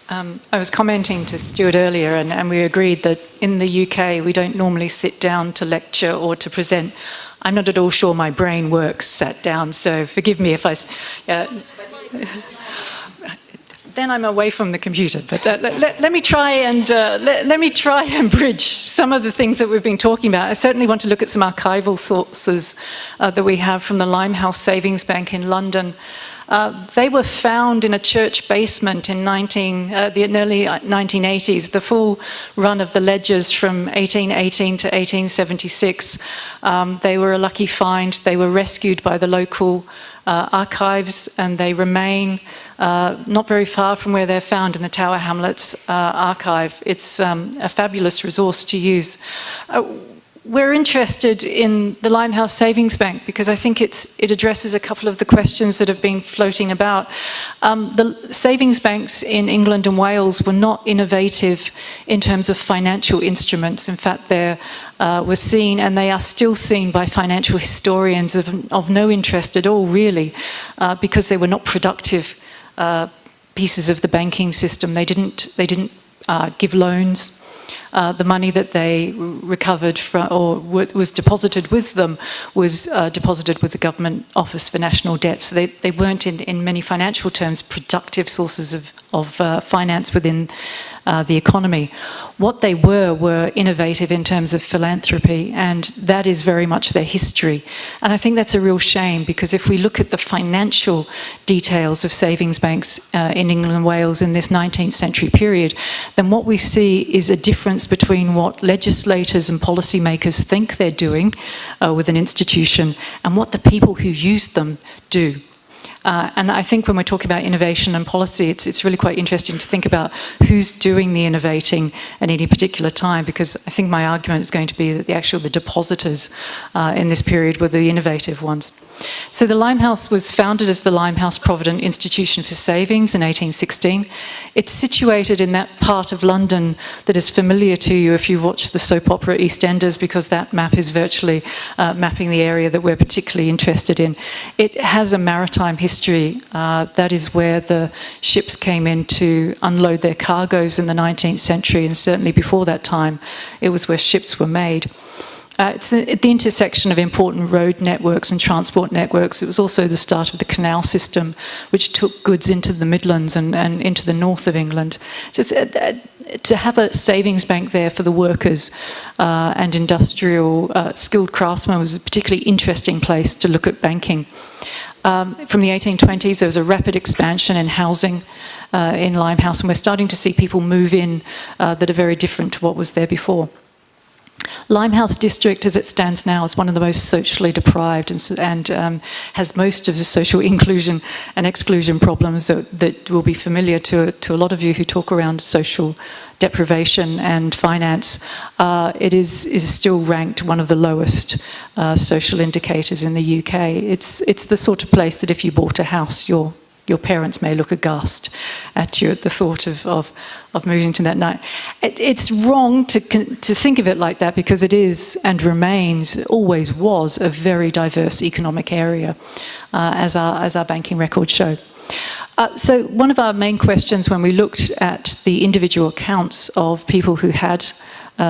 I was commenting to Stuart earlier, and we agreed that in the UK we don't normally sit down to lecture or to present. I'm not at all sure my brain works sat down, so forgive me if I... then I'm away from the computer. But let me try and bridge some of the things that we've been talking about. I certainly want to look at some archival sources that we have from the Limehouse Savings Bank in London. They were found in a church basement in the early 1980s. The full run of the ledgers from 1818 to 1876. They were a lucky find. They were rescued by the local archives, and they remain not very far from where they're found in the Tower Hamlets archive. It's a fabulous resource to use. We're interested in the Limehouse Savings Bank because I think it addresses a couple of the questions that have been floating about. The savings banks in England and Wales were not innovative in terms of financial instruments. In fact, they were seen, and they are still seen by financial historians, of no interest at all, really, because they were not productive pieces of the banking system. They didn't give loans. The money that they recovered from, or was deposited with them, was deposited with the Government Office for National Debt. So they weren't, in many financial terms, productive sources of finance within the economy. What they were innovative in terms of philanthropy, and that is very much their history. And I think that's a real shame, because if we look at the financial details of savings banks in England and Wales in this 19th century period, then what we see is a difference between what legislators and policymakers think they're doing with an institution and what the people who use them do. And I think when we're talking about innovation and policy, it's really quite interesting to think about who's doing the innovating at any particular time, because I think my argument is going to be that the depositors in this period were the innovative ones. So the Limehouse was founded as the Limehouse Provident Institution for Savings in 1816. It's situated in that part of London that is familiar to you if you watch the soap opera EastEnders, because that map is virtually mapping the area that we're particularly interested in. It has a maritime history. That is where the ships came in to unload their cargoes in the 19th century, and certainly before that time, it was where ships were made. It's at the intersection of important road networks and transport networks. It was also the start of the canal system, which took goods into the Midlands and into the north of England. So to have a savings bank there for the workers and industrial skilled craftsmen was a particularly interesting place to look at banking. From the 1820s, there was a rapid expansion in housing in Limehouse, and we're starting to see people move in that are very different to what was there before. Limehouse district, as it stands now, is one of the most socially deprived and has most of the social inclusion and exclusion problems that will be familiar to a lot of you who talk around social deprivation and finance. It is still ranked one of the lowest social indicators in the UK. It's the sort of place that if you bought a house, your parents may look aghast at you at the thought of moving to that night. It's wrong to think of it like that, because it is and remains, always was, a very diverse economic area, as our banking records show. So one of our main questions when we looked at the individual accounts of people who had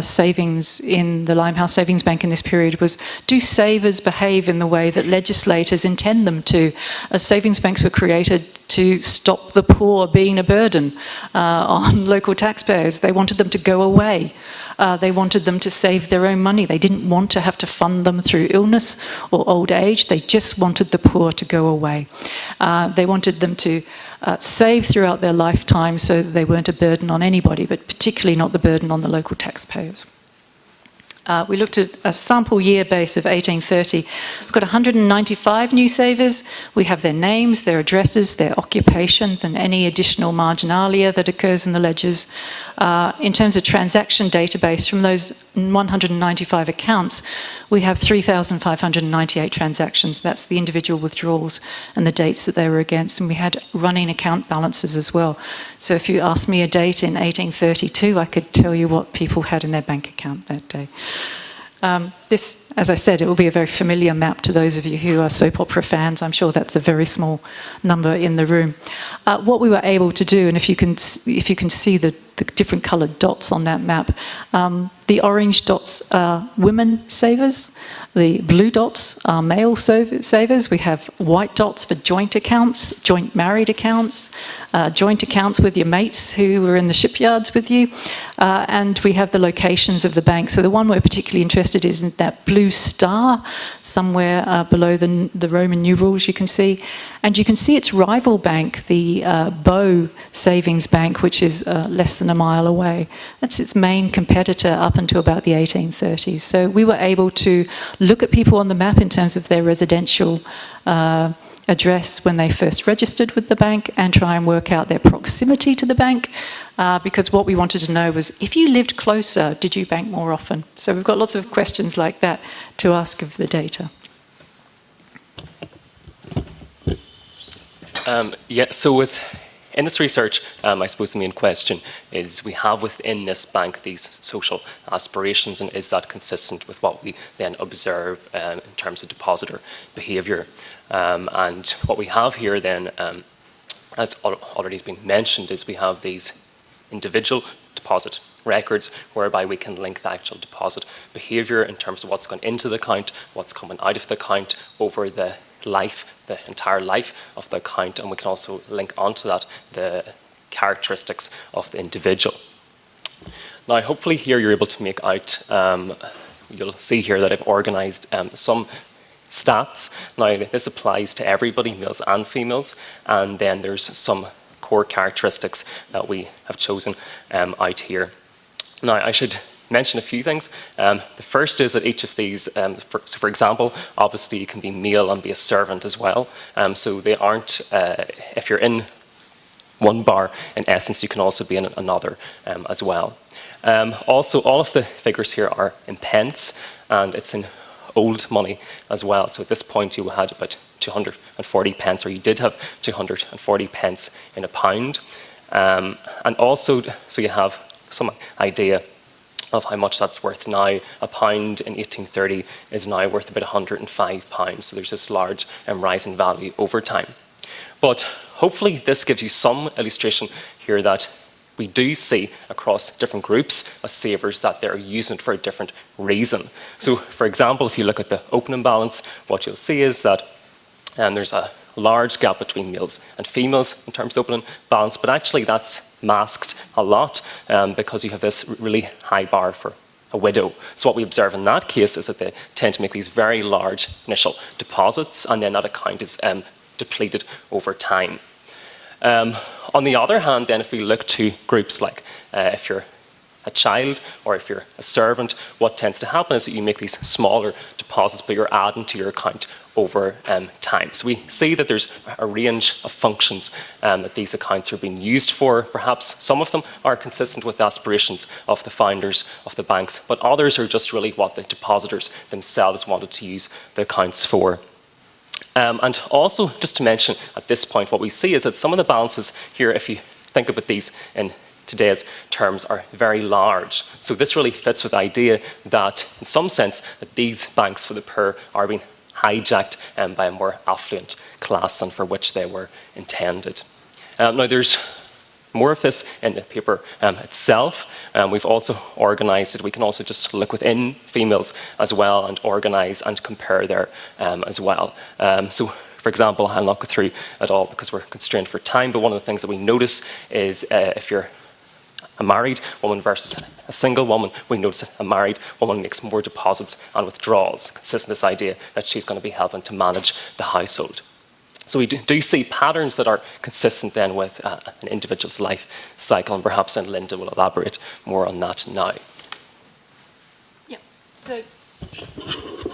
savings in the Limehouse Savings Bank in this period was, do savers behave in the way that legislators intend them to? Savings banks were created to stop the poor being a burden on local taxpayers. They wanted them to go away. They wanted them to save their own money. They didn't want to have to fund them through illness or old age. They just wanted the poor to go away. They wanted them to save throughout their lifetime so that they weren't a burden on anybody, but particularly not the burden on the local taxpayers. We looked at a sample year base of 1830. We've got 195 new savers. We have their names, their addresses, their occupations, and any additional marginalia that occurs in the ledgers. In terms of transaction database, from those 195 accounts, we have 3,598 transactions. That's the individual withdrawals and the dates that they were against. And we had running account balances as well. So if you asked me a date in 1832, I could tell you what people had in their bank account that day. This, as I said, it will be a very familiar map to those of you who are soap opera fans. I'm sure that's a very small number in the room. What we were able to do, and if you can see the different coloured dots on that map, the orange dots are women savers, the blue dots are male savers. We have white dots for joint accounts, joint married accounts, joint accounts with your mates who were in the shipyards with you, and we have the locations of the bank. So the one we're particularly interested in is that blue star somewhere below the Roman numerals you can see. And you can see its rival bank, the Bow Savings Bank, which is less than a mile away. That's its main competitor up until about the 1830s. So we were able to look at people on the map in terms of their residential address when they first registered with the bank and try and work out their proximity to the bank, because what we wanted to know was, if you lived closer, did you bank more often? So we've got lots of questions like that to ask of the data. So in this research, I suppose the main question is, we have within this bank these social aspirations, and is that consistent with what we then observe in terms of depositor behaviour? And what we have here then, as already has been mentioned, is we have these individual deposit records whereby we can link the actual deposit behaviour in terms of what's gone into the account, what's coming out of the account over the entire life of the account, and we can also link onto that the characteristics of the individual. Now, hopefully here you're able to make out, you'll see here that I've organised some stats. Now, this applies to everybody, males and females, and then there's some core characteristics that we have chosen out here. Now, I should mention a few things. The first is that each of these, for example, obviously you can be male and be a servant as well. So they aren't, if you're in one bar, in essence, you can also be in another as well. Also, all of the figures here are in pence, and it's in old money as well. So at this point you had about 240 pence, or you did have 240 pence in a pound. And also, so you have some idea of how much that's worth now. A pound in 1830 is now worth about £105. So there's this large rise in value over time. But hopefully this gives you some illustration here that we do see across different groups of savers that they're using it for a different reason. So for example, if you look at the opening balance, what you'll see is that there's a large gap between males and females in terms of opening balance, but actually that's masked a lot because you have this really high bar for a widow. So what we observe in that case is that they tend to make these very large initial deposits, and then that account is depleted over time. On the other hand, then, if we look to groups like if you're a child or if you're a servant, what tends to happen is that you make these smaller deposits, but you're adding to your account over time. So we see that there's a range of functions that these accounts are being used for. Perhaps some of them are consistent with the aspirations of the founders of the banks, but others are just really what the depositors themselves wanted to use the accounts for. And also, just to mention at this point, what we see is that some of the balances here, if you think about these in today's terms, are very large. So this really fits with the idea that, in some sense, that these banks for the poor are being hijacked by a more affluent class than for which they were intended. Now, there's more of this in the paper itself. We've also organised it. We can also just look within females as well and organise and compare there as well. So, for example, I'll not go through it all because we're constrained for time, but one of the things that we notice is if you're a married woman versus a single woman, we notice that a married woman makes more deposits and withdrawals, consistent with this idea that she's going to be helping to manage the household. So we do see patterns that are consistent then with an individual's life cycle, and perhaps then Linda will elaborate more on that now. Yeah, so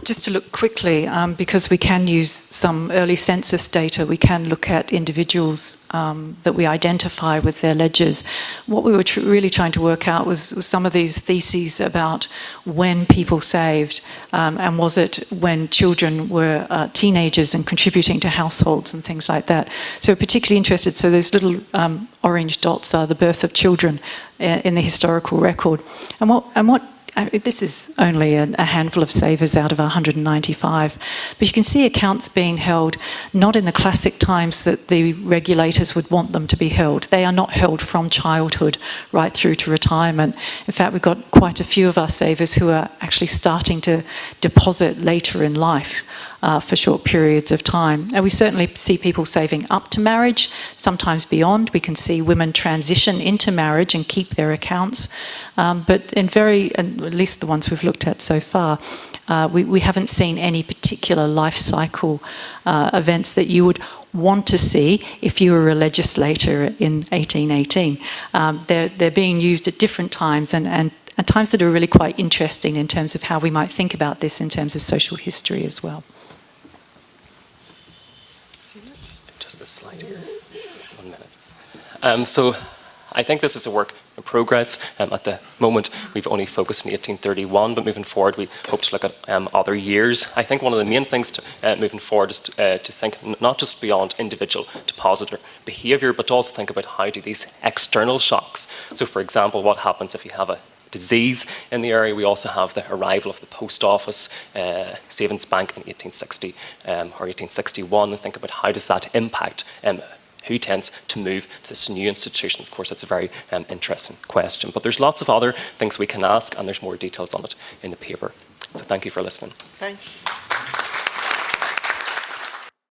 just to look quickly, because we can use some early census data, we can look at individuals that we identify with their ledgers. What we were really trying to work out was some of these theses about when people saved, and was it when children were teenagers and contributing to households and things like that. So we're particularly interested, so those little orange dots are the birth of children in the historical record. And what this is only a handful of savers out of 195, but you can see accounts being held not in the classic times that the regulators would want them to be held. They are not held from childhood right through to retirement. In fact, we've got quite a few of our savers who are actually starting to deposit later in life for short periods of time. And we certainly see people saving up to marriage, sometimes beyond. We can see women transition into marriage and keep their accounts. But at least the ones we've looked at so far, we haven't seen any particular life cycle events that you would want to see if you were a legislator in 1818. They're being used at different times and times that are really quite interesting in terms of how we might think about this in terms of social history as well. Just this slide here. 1 minute. So I think this is a work in progress. At the moment, we've only focused on 1831, but moving forward, we hope to look at other years. I think one of the main things moving forward is to think not just beyond individual depositor behaviour, but to also think about how do these external shocks. So, for example, what happens if you have a disease in the area? We also have the arrival of the post office savings bank in 1860 or 1861, and think about how does that impact who tends to move to this new institution. Of course, it's a very interesting question, but there's lots of other things we can ask, and there's more details on it in the paper. So thank you for listening. Thank you.